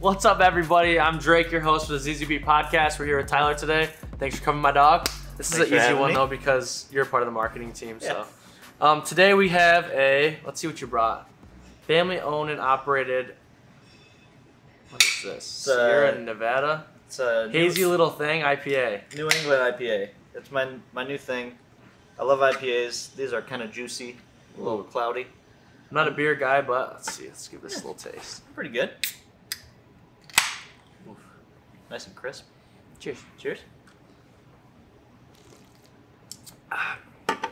What's up, everybody? I'm Drake, your host for the ZZP podcast. We're here with Tyler today. Thanks for coming, my dog. This is an easy one, though, because you're part of the marketing team. Yeah. So, today we have a, let's see what you brought. Family-owned and operated, what is this? Sierra Nevada? It's a hazy little thing, IPA. New England IPA. It's my new thing. I love IPAs. These are kind of juicy, a little cloudy. I'm not a beer guy, but let's see. Let's give this a little taste. Pretty good. Oof. Nice and crisp. Cheers. Cheers.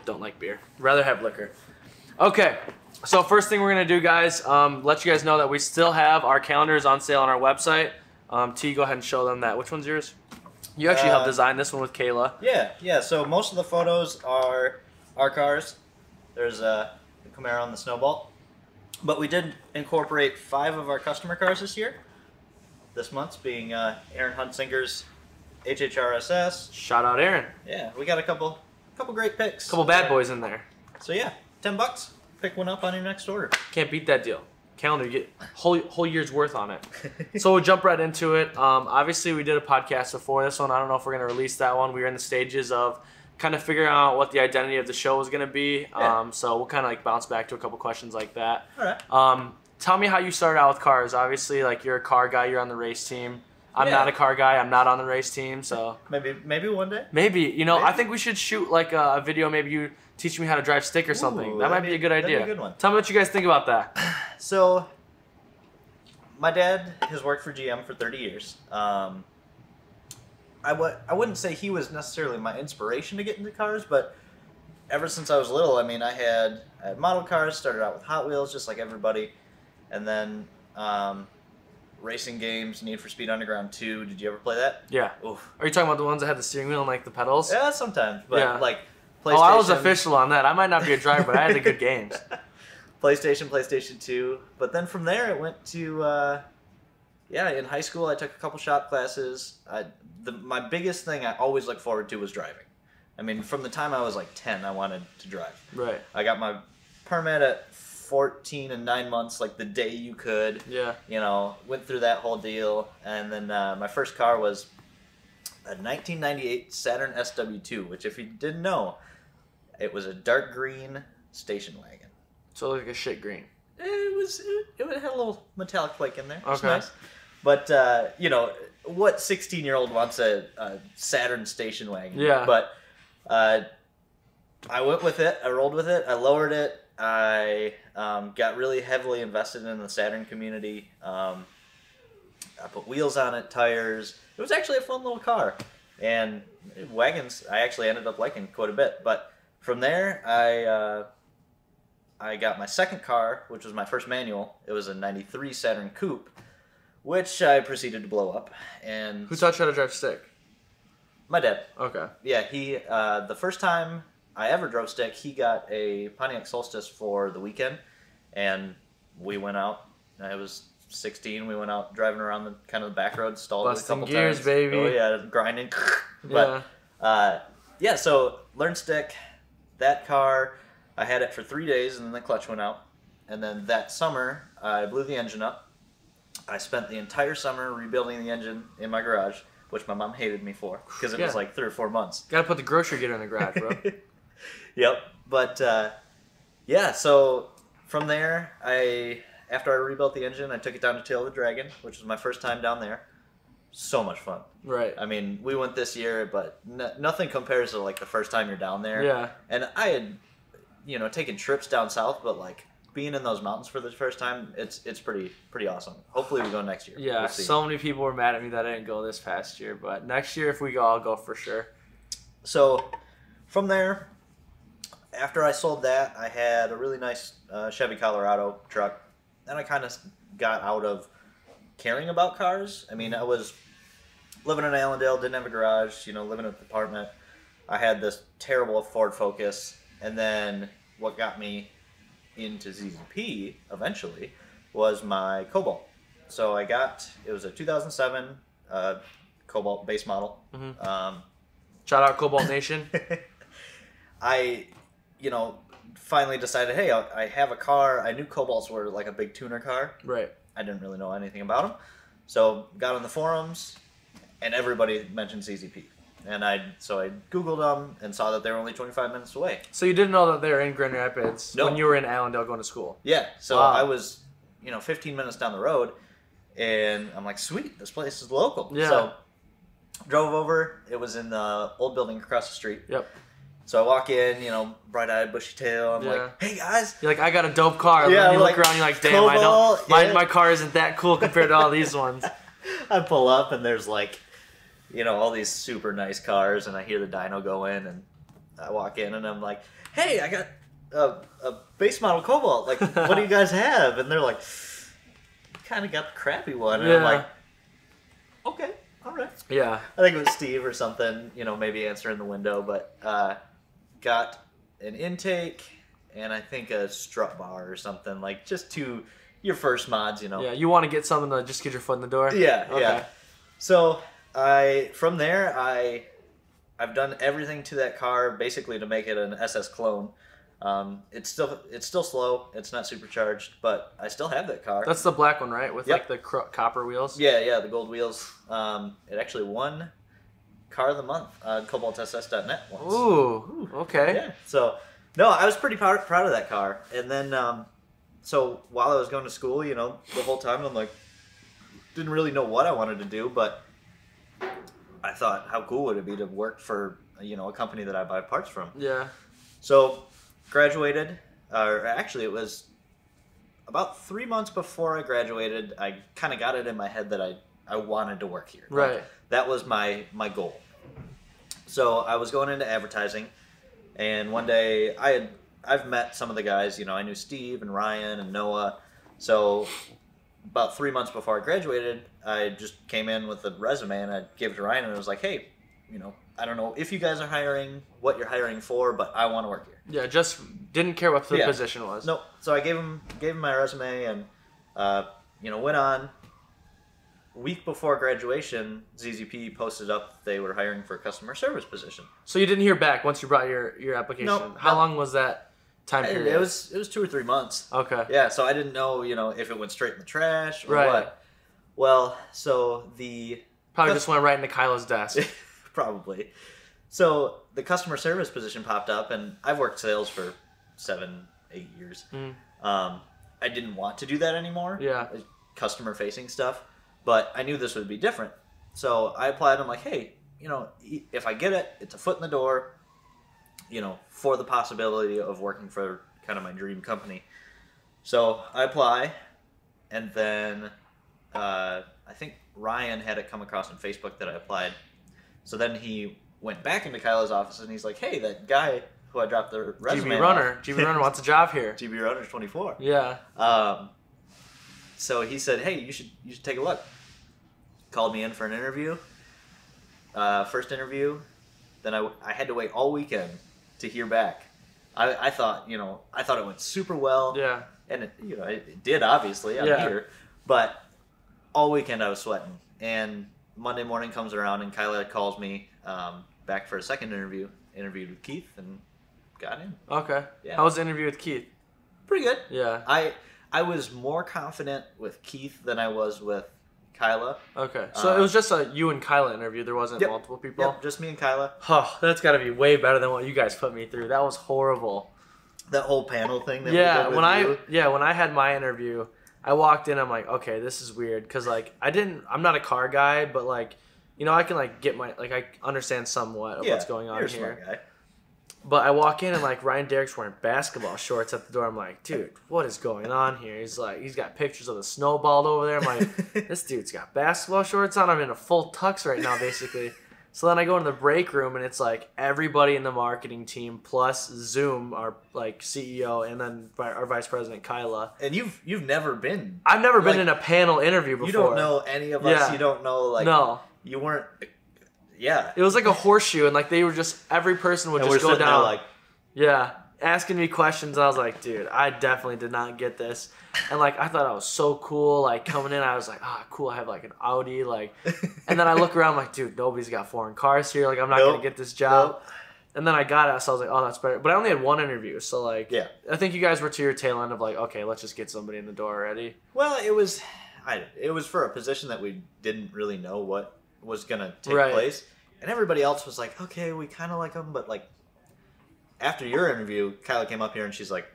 Don't like beer. Rather have liquor. Okay, so first thing we're going to do, guys, let you guys know that we still have our calendars on sale on our website. T, go ahead and show them that. Which one's yours? You actually helped design this one with Kayla. Yeah. So most of the photos are our cars. There's the Camaro and the Snowball. But we did incorporate 5 of our customer cars this year. This month's being Aaron Huntzinger's HHRSS. Shout out, Aaron. Yeah, we got a couple great picks. Couple bad boys in there. So yeah, $10. Pick one up on your next order. Can't beat that deal. Calendar, you get whole year's worth on it. So we'll jump right into it. Obviously, we did a podcast before this one. I don't know if we're going to release that one. We were in the stages of kind of figuring out what the identity of the show was going to be. Yeah. So we'll kind of like bounce back to a couple questions like that. All right. Tell me how you started out with cars. Obviously, like you're a car guy. You're on the race team. I'm Yeah. not a car guy. I'm not on the race team. So Maybe one day. maybe. I think we should shoot like a video. Maybe you teach me how to drive stick or something. Ooh, That might be a good idea. That'd be a good one. Tell me what you guys think about that. So, my dad has worked for GM for 30 years. I wouldn't say he was necessarily my inspiration to get into cars, but ever since I was little, I mean, I had model cars, started out with Hot Wheels, just like everybody, and then racing games, Need for Speed Underground 2. Did you ever play that? Yeah. Oof. Are you talking about the ones that had the steering wheel and like the pedals? Yeah, sometimes, but Yeah. like PlayStation. Oh, I was official on that. I might not be a driver, but I had the good games. PlayStation 2. But then from there, it went to, in high school, I took a couple shop classes. My biggest thing I always looked forward to was driving. I mean, from the time I was like 10, I wanted to drive. Right. I got my permit at 14 and 9 months, like the day you could. Yeah. Went through that whole deal. And then my first car was a 1998 Saturn SW2, which if you didn't know, it was a dark green station wagon. So like a shit green. It had a little metallic flake in there. It was Okay. nice. But, what 16-year-old wants a Saturn station wagon? Yeah. But I went with it. I rolled with it. I lowered it. I got really heavily invested in the Saturn community. I put wheels on it, tires. It was actually a fun little car. And wagons, I actually ended up liking quite a bit. But from there, I got my second car, which was my first manual. It was a 93 Saturn Coupe, which I proceeded to blow up. And Who taught you how to drive stick? my dad. Okay. Yeah, he the first time I ever drove stick, he got a Pontiac Solstice for the weekend, and we went out. I was 16. We went out driving around the kind of the back roads, stalled Busting a couple gears, times. baby. Oh yeah, grinding. But so learned stick. That car, I had it for 3 days, and then the clutch went out. And then that summer, I blew the engine up. I spent the entire summer rebuilding the engine in my garage, which my mom hated me for because it was like 3 or 4 months. Gotta put the grocery getter in the garage, bro. Yep. But so from there, after I rebuilt the engine, I took it down to Tail of the Dragon, which was my first time down there. So much fun. Right. I mean, we went this year, but nothing compares to like the first time you're down there. Yeah. And I had, taken trips down south, but like being in those mountains for the first time, it's pretty awesome. Hopefully we go next year. Yeah, We'll see. so many people were mad at me that I didn't go this past year, but next year if we go, I'll go for sure. So from there, after I sold that, I had a really nice Chevy Colorado truck. Then I kind of got out of caring about cars. I mean, I was living in Allendale, didn't have a garage, living in an apartment. I had this terrible Ford Focus, and then what got me into ZZP eventually was my Cobalt. So it was a 2007 Cobalt base model. Mm-hmm. Shout out Cobalt Nation. I finally decided, hey, I have a car. I knew Cobalts were like a big tuner car. Right. I didn't really know anything about them. So got on the forums, and everybody mentioned ZZP. And I Googled them and saw that they were only 25 minutes away. So you didn't know that they were in Grand Rapids No. when you were in Allendale going to school? Yeah. So Wow. I was, 15 minutes down the road, and I'm like, sweet, this place is local. Yeah. So drove over. It was in the old building across the street. Yep. So I walk in, bright-eyed, bushy tail. I'm like, hey, guys. You're like, I got a dope car. Yeah, And you like, look around, you're like, damn, I Cobalt, don't. My car isn't that cool compared to all these ones. I pull up, and there's like, all these super nice cars, and I hear the dyno go in, and I walk in, and I'm like, hey, I got a base model Cobalt. Like, what do you guys have? And they're like, kind of got the crappy one. And I'm like, okay, all right. Yeah. I think it was Steve or something, maybe answering the window, but got an intake and I think a strut bar or something, like just your first mods, Yeah, you want to get something to just get your foot in the door? Yeah, okay. yeah. So from there, I've done everything to that car basically to make it an SS clone. It's still slow. It's not supercharged, but I still have that car. That's the black one, right? With Yep. like the copper wheels? Yeah, the gold wheels. It actually won Car of the Month on CobaltSS.net once. Ooh, okay. Yeah. So, no, I was pretty proud of that car. And then, so while I was going to school, the whole time I'm like, didn't really know what I wanted to do, but I thought, how cool would it be to work for, a company that I buy parts from? Yeah. So, graduated, or actually it was about 3 months before I graduated, I kind of got it in my head that I wanted to work here. Right. Like, that was my goal. So I was going into advertising, and one day I've met some of the guys, I knew Steve and Ryan and Noah. So about 3 months before I graduated, I just came in with a resume and I gave it to Ryan and I was like, hey, I don't know if you guys are hiring, what you're hiring for, but I want to work here. Yeah, just didn't care what the position was. Nope. So I gave him my resume and went on. Week before graduation, ZZP posted up they were hiring for a customer service position. So you didn't hear back once you brought your application? Nope. How long was that time period? It was 2 or 3 months. Okay. Yeah, so I didn't know, if it went straight in the trash or Right. what. Well, so the... Probably just went right into Kylo's desk. Probably. So the customer service position popped up, and I've worked sales for 7-8 years. I didn't want to do that anymore. Yeah. Customer-facing stuff. But I knew this would be different. So I applied. I'm like, hey, if I get it, it's a foot in the door, for the possibility of working for kind of my dream company. So I apply, and then I think Ryan had it come across on Facebook that I applied. So then he went back into Kylo's office, and he's like, hey, that guy who I dropped the resume GB Runner wants a job here. GB Runner's 24. Yeah. So he said, hey, you should take a look. Called me in for an interview. First interview. Then I had to wait all weekend to hear back. I thought it went super well. Yeah. And it did, obviously. I'm here. But all weekend I was sweating. And Monday morning comes around and Kyla calls me back for a second interview. Interviewed with Keith and got in. Okay. Yeah. How was the interview with Keith? Pretty good. Yeah. I was more confident with Keith than I was with Kyla. Okay. So it was just a you and Kyla interview. There wasn't multiple people? Yep, just me and Kyla. Oh, that's got to be way better than what you guys put me through. That was horrible. That whole panel thing that we did with you. when I had my interview, I walked in, I'm like, okay, this is weird cuz I'm not a car guy, but I can get I understand somewhat of what's going on you're a here. smart guy. But I walk in and Ryan Derrick's wearing basketball shorts at the door. I'm like, dude, what is going on here? He's got pictures of the snowball over there. I'm like, this dude's got basketball shorts on. I'm in a full tux right now, basically. So then I go into the break room and it's everybody in the marketing team plus Zoom, our CEO, and then our vice president Kyla. And you've never been. I've never been in a panel interview before. You don't know any of us. Yeah. You don't know no. You weren't. Yeah. It was like a horseshoe, and they were just every person would just go down. Yeah, asking me questions. And I was like, dude, I definitely did not get this. And I thought I was so cool. Coming in, I was like, cool. I have an Audi. And then I look around, I'm like, dude, nobody's got foreign cars here. I'm not gonna get this job. Nope. And then I got it, so I was like, oh, that's better. But I only had one interview, so yeah. I think you guys were to your tail end of okay, let's just get somebody in the door already. Well, it was. it was for a position that we didn't really know what was gonna take Right. place, and everybody else was like, okay, we kind of like him, but like after your interview, Kyla came up here and she's like,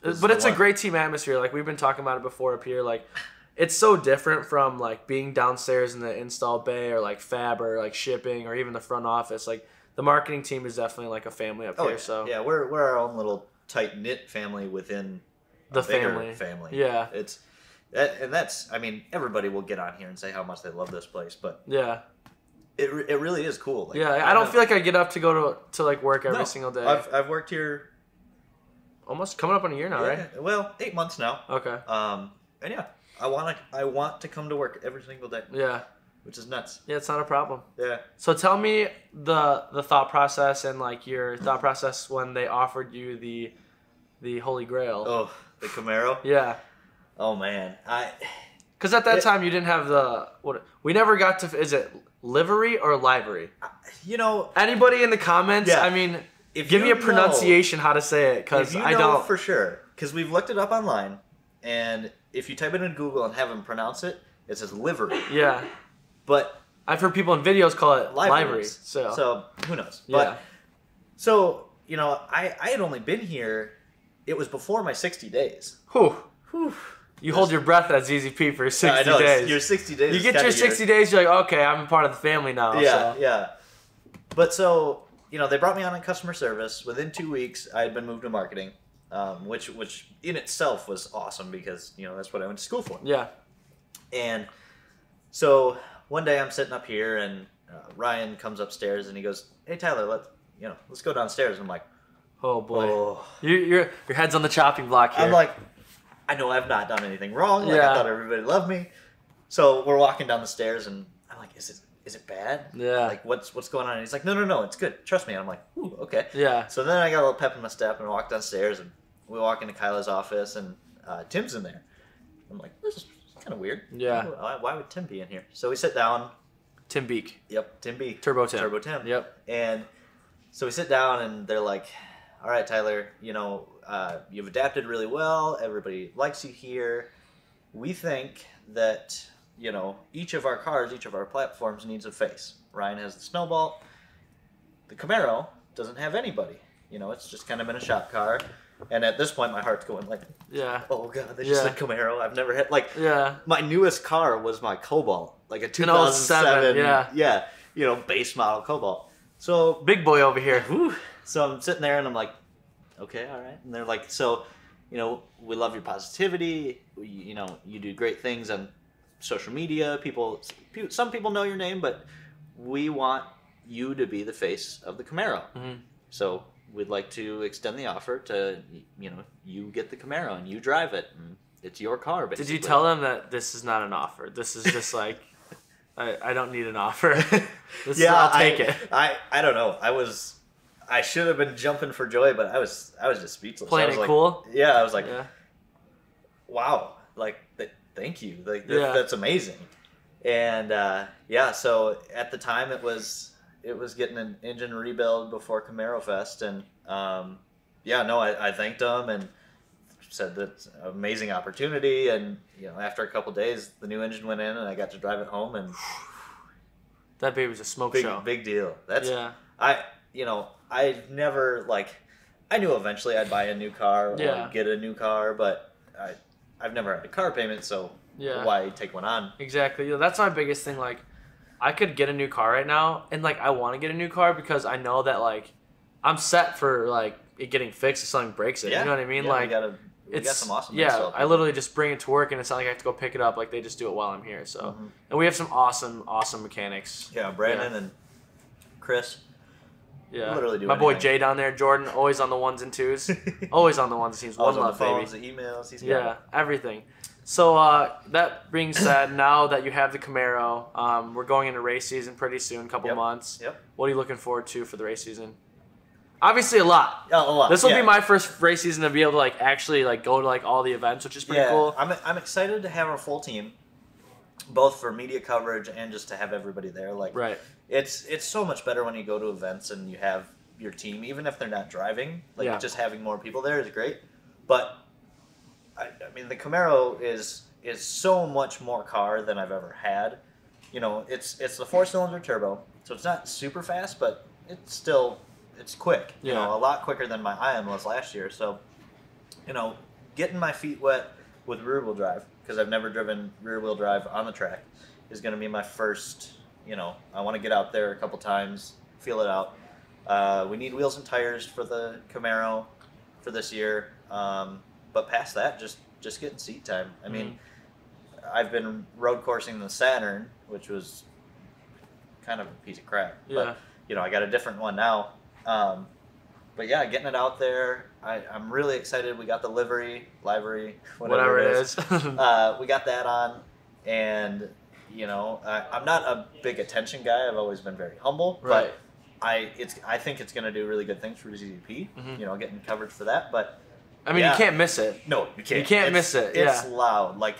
But it's a great team atmosphere. Like we've been talking about it before up here. Like it's so different from like being downstairs in the install bay or like fab or like shipping or even the front office. Like the marketing team is definitely like a family up here. Yeah. So yeah, we're our own little tight knit family within the a bigger family. Yeah, it's that's I mean everybody will get on here and say how much they love this place, but yeah, it really is cool. Like, yeah. I don't feel like I get up to go to like work every single day. I've worked here almost coming up on a year now, right? Well, 8 months now. Okay. And yeah, I want to come to work every single day. Yeah. Which is nuts. Yeah, it's not a problem. Yeah. So tell me the thought process and like your thought process when they offered you the Holy Grail. Oh, the Camaro? Yeah. Oh man. Because at that time you didn't have we never got to, is it livery or livery? You know. Anybody in the comments? Yeah. I mean, give me a pronunciation how to say it, because I don't. For sure. Because we've looked it up online, and if you type it in Google and have them pronounce it, it says livery. Yeah. But I've heard people in videos call it livery. So who knows? Yeah. But, so, you know, I had only been here, it was before my 60 days. Whew. You hold your breath at ZZP for 60 I know, days. Your 60 days. You get your 60 days, you're like, okay, I'm a part of the family now. Yeah, so. yeah. But so, you know, they brought me on in customer service. Within 2 weeks, I had been moved to marketing, which in itself was awesome because, you know, that's what I went to school for. Yeah. And so one day I'm sitting up here and Ryan comes upstairs and he goes, "Hey Tyler, let's go downstairs." And I'm like, oh boy, oh. Your head's on the chopping block here. I'm like, I know I've not done anything wrong. Like, yeah. I thought everybody loved me. So we're walking down the stairs and I'm like, is it bad? Yeah. Like what's going on? And he's like, no, it's good. Trust me. And I'm like, ooh, okay. Yeah. So then I got a little pep in my step and I walked downstairs and we walk into Kyla's office and Tim's in there. I'm like, this is kind of weird. Yeah. Why would Tim be in here? So we sit down. Tim Beek. Yep, Tim B. Turbo Tim. Turbo Tim. Yep. And so we sit down and they're like, all right, Tyler, you know, you've adapted really well. Everybody likes you here. We think that, you know, each of our cars, each of our platforms needs a face. Ryan has the Snowball. The Camaro doesn't have anybody. You know, it's just kind of been a shop car. And at this point, my heart's going like, yeah. Oh god, they just said Camaro. I've never had yeah. My newest car was my Cobalt, like a 2007, yeah, you know, base model Cobalt. So big boy over here. Whew. So I'm sitting there and I'm like, okay, all right. And they're like, so, you know, we love your positivity. You know, you do great things on social media. Some people know your name, but we want you to be the face of the Camaro. Mm-hmm. So we'd like to extend the offer to, you know, you get the Camaro and you drive it. And it's your car, basically. Did you tell them that this is not an offer? This is just like, I don't need an offer. I'll take it. I don't know. I should have been jumping for joy, but I was just speechless. Playing it cool? Yeah, I was like, wow, like, thank you. Like, that's amazing. And, so at the time it was getting an engine rebuild before Camaro Fest, and I thanked them and said that's an amazing opportunity. And you know, after a couple days, the new engine went in, and I got to drive it home, and that baby was a smoke show. Big deal. I never I knew eventually I'd buy a new car or get a new car, but I've never had a car payment, so why take one on? Exactly. You know, that's my biggest thing. Like, I could get a new car right now, and I want to get a new car because I know that I'm set for it getting fixed if something breaks it. You know what I mean? Yeah, we got some awesome. I literally just bring it to work, and it's not like I have to go pick it up. Like, they just do it while I'm here. So, and we have some awesome mechanics. Yeah, Brandon and Chris. Yeah, literally do my boy Jay down there, Jordan, always on the ones and twos, always on the ones and twos. One love, baby. The emails, he's everything. So that being said, now that you have the Camaro, we're going into race season pretty soon, couple months. Yep. What are you looking forward to for the race season? Obviously, a lot. A lot. This will be my first race season to be able to actually go to all the events, which is pretty cool. I'm excited to have our full team, both for media coverage and just to have everybody there. Right. It's so much better when you go to events and you have your team, even if they're not driving. Just having more people there is great. But I mean, the Camaro is is so much more car than I've ever had. You know, it's the 4-cylinder turbo, so it's not super fast, but it's quick. You know, a lot quicker than my Ion was last year. So, you know, getting my feet wet with rear wheel drive, because I've never driven rear wheel drive on the track, is going to be my first. You know, I want to get out there a couple times, feel it out. We need wheels and tires for the Camaro for this year, but past that, just getting seat time. I mean, I've been road coursing the Saturn, which was kind of a piece of crap. Yeah. But, you know, I got a different one now. But yeah, getting it out there, I'm really excited. We got the livery, whatever it is. We got that on, and you know, I'm not a big attention guy. I've always been very humble, but I think it's going to do really good things for ZZP. You know, getting coverage for that. But I mean, you can't miss it. No, you can't. You can't miss it. It's loud. Like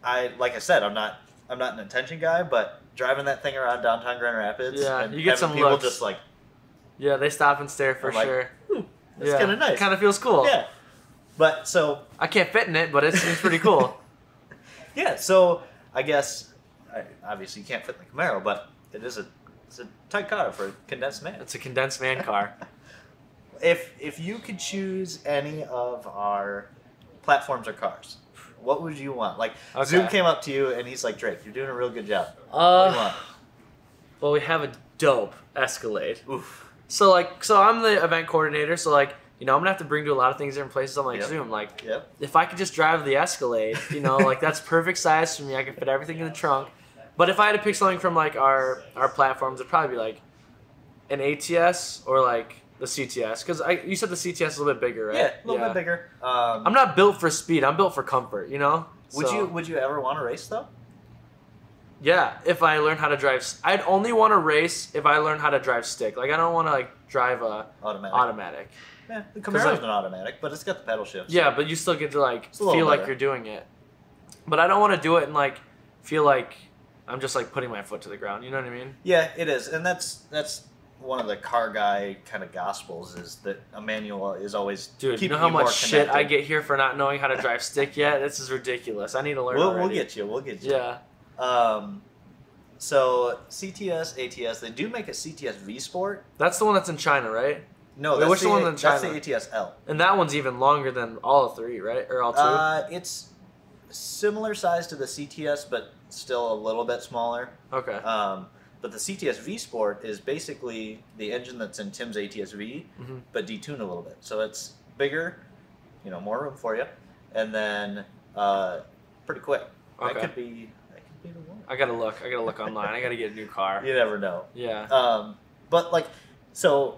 I said, I'm not an attention guy, but driving that thing around downtown Grand Rapids, and you get some people looks. just like, yeah, they stop and stare for sure. It's kind of nice. It kind of feels cool. Yeah, but so I can't fit in it, but it seems pretty cool. Yeah, so I guess obviously you can't fit in the Camaro, but it's a tight car for a condensed man. It's a condensed man car. If you could choose any of our platforms or cars, what would you want? Like, Zoom came up to you and he's like, Drake, you're doing a real good job. What do you want? Well, we have a dope Escalade. Oof. So I'm the event coordinator, so like, you know, I'm gonna have to bring to a lot of things different places on like Zoom. Like, if I could just drive the Escalade, you know, like that's perfect size for me. I can fit everything in the trunk. But if I had to pick something from like our platforms, it'd probably be like an ATS or like the CTS, because you said the CTS is a little bit bigger, right? Yeah, a little bit bigger. I'm not built for speed. I'm built for comfort. You know. Would you ever want to race though? Yeah, if I learn how to drive, I'd only want to race if I learn how to drive stick. Like I don't want to like drive a automatic. Yeah, the Camaro's an automatic, but it's got the pedal shift. Yeah, but you still get to like feel like you're doing it. But I don't want to do it and like feel like I'm just like putting my foot to the ground. You know what I mean? Yeah, it is, and that's one of the car guy kind of gospels is that a manual is always you know how much shit I get here for not knowing how to drive stick yet? This is ridiculous. I need to learn. We'll get you. Yeah. So CTS, ATS, they do make a CTS V Sport. That's the one that's in China, right? No, which one in China? That's the ATS L. And that one's even longer than all three, right? Or all two? It's similar size to the CTS, but still a little bit smaller. Okay. But the CTS V Sport is basically the engine that's in Tim's ATS V, but detuned a little bit. So it's bigger, you know, more room for you, and then pretty quick. Okay. That could be the one. I gotta look online. I gotta get a new car. You never know. Yeah. But like, so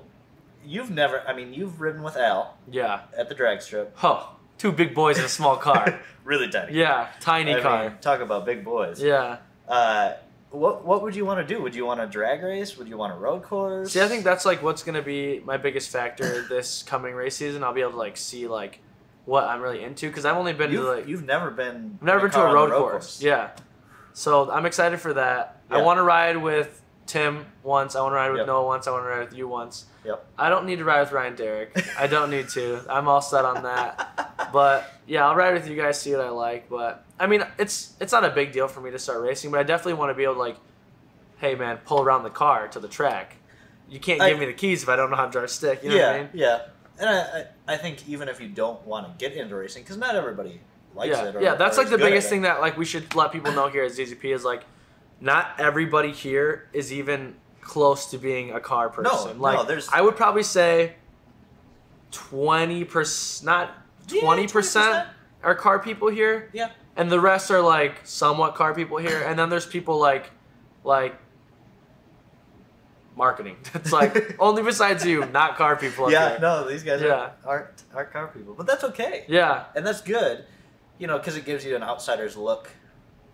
you've ridden with Al. Yeah. At the drag strip. Oh, two big boys in a small car. Really tiny. Yeah, tiny car. Mean, talk about big boys. Yeah. What would you want to do? Would you want to drag race? Would you want a road course? See, I think that's like what's gonna be my biggest factor this coming race season. I'll be able to like see like what I'm really into, because I've only been to like you've never been to a road course. Yeah. So I'm excited for that. Yeah. I want to ride with Tim once. I want to ride with Noah once. I want to ride with you once. Yep. I don't need to ride with Ryan Derrick. I don't need to. I'm all set on that. But yeah, I'll ride with you guys, see what I like. But I mean, it's not a big deal for me to start racing, but I definitely want to be able to like, hey man, pull around the car to the track. You can't give me the keys if I don't know how to drive stick. You know what I mean? Yeah. And I think even if you don't want to get into racing, because not everybody likes it. Yeah, that's like the biggest thing that like we should let people know here at ZZP is like, not everybody here is even close to being a car person. I would probably say 20%, not 20% are car people here. Yeah. And the rest are like somewhat car people here. And then there's people like marketing. It's like only besides you, not car people. Yeah, no, these guys aren't car people. But that's okay. Yeah. And that's good, you know, because it gives you an outsider's look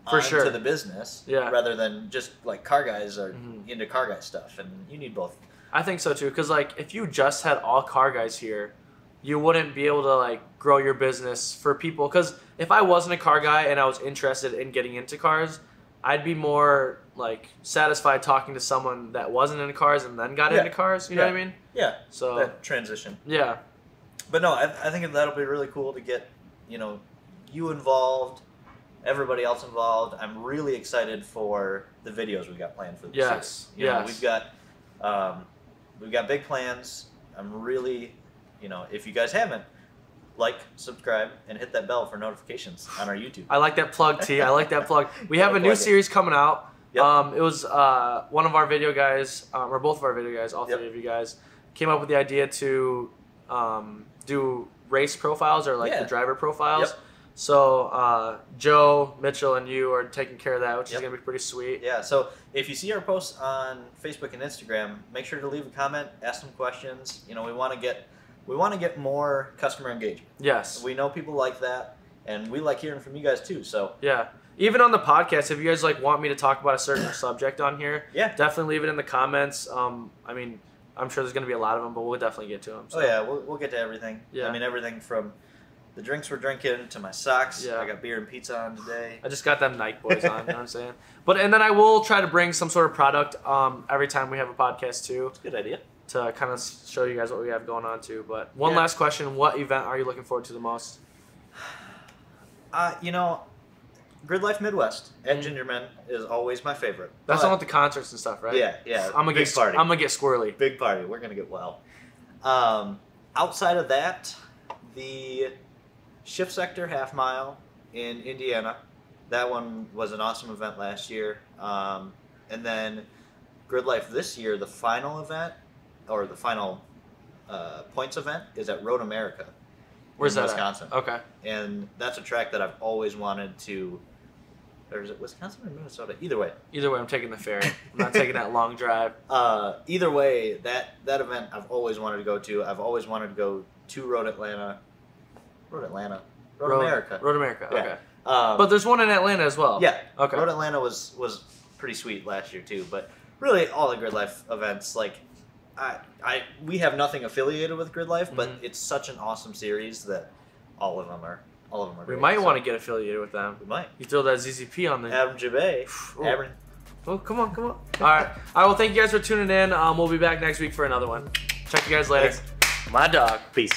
to the business, rather than just like car guys are into car guy stuff, and you need both. I think so too, because like if you just had all car guys here, you wouldn't be able to like grow your business for people. Because if I wasn't a car guy and I was interested in getting into cars, I'd be more like satisfied talking to someone that wasn't into cars and then got into cars. You know what I mean? Yeah. So that transition. Yeah. But no, I think that'll be really cool to get you involved, everybody else involved. I'm really excited for the videos we got planned for this series. You know, we've got big plans. I'm really, you know, if you guys haven't, like, subscribe, and hit that bell for notifications on our YouTube. I like that plug, T. I like that plug. We have a new series coming out. Yep. It was one of our video guys, or both of our video guys, all three of you guys, came up with the idea to do race profiles, or like the driver profiles. Yep. So Joe, Mitchell, and you are taking care of that, which is going to be pretty sweet. Yeah, so if you see our posts on Facebook and Instagram, make sure to leave a comment, ask some questions. You know, we want to get more customer engagement. Yes. We know people like that, and we like hearing from you guys too. So yeah. Even on the podcast, if you guys like want me to talk about a certain subject on here, definitely leave it in the comments. I mean, I'm sure there's going to be a lot of them, but we'll definitely get to them. So. Oh yeah, we'll get to everything. Yeah. I mean, everything from the drinks we're drinking to my socks. Yeah. I got beer and pizza on today. I just got them Nike boys on, you know what I'm saying? And then I will try to bring some sort of product every time we have a podcast too. That's a good idea. To kind of show you guys what we have going on too. But one last question, what event are you looking forward to the most? You know, Grid Life Midwest at Gingerman is always my favorite. That's the one with the concerts and stuff, right? Yeah, yeah. I'm gonna get party. I'm gonna get squirrely. Big party. We're gonna get wild. Outside of that, the Shift Sector Half Mile in Indiana. That one was an awesome event last year. And then Grid Life this year, the final event, or the final points event, is at Road America. Where's that? Wisconsin. Okay. And that's a track that I've always wanted to. Or is it Wisconsin or Minnesota? Either way. Either way, I'm taking the ferry. I'm not taking that long drive. Either way, that event I've always wanted to go to. I've always wanted to go to Road America. Road America. Okay. But there's one in Atlanta as well. Yeah. Okay. Road Atlanta was pretty sweet last year too. But really, all the Grid Life events, like, we have nothing affiliated with Grid Life, but it's such an awesome series that all of them are great. We might want to get affiliated with them. We might. You throw that ZZP on there. Adam Jabay. Oh, come on. All right. Well, thank you guys for tuning in. We'll be back next week for another one. Check you guys later. Thanks. My dog. Peace.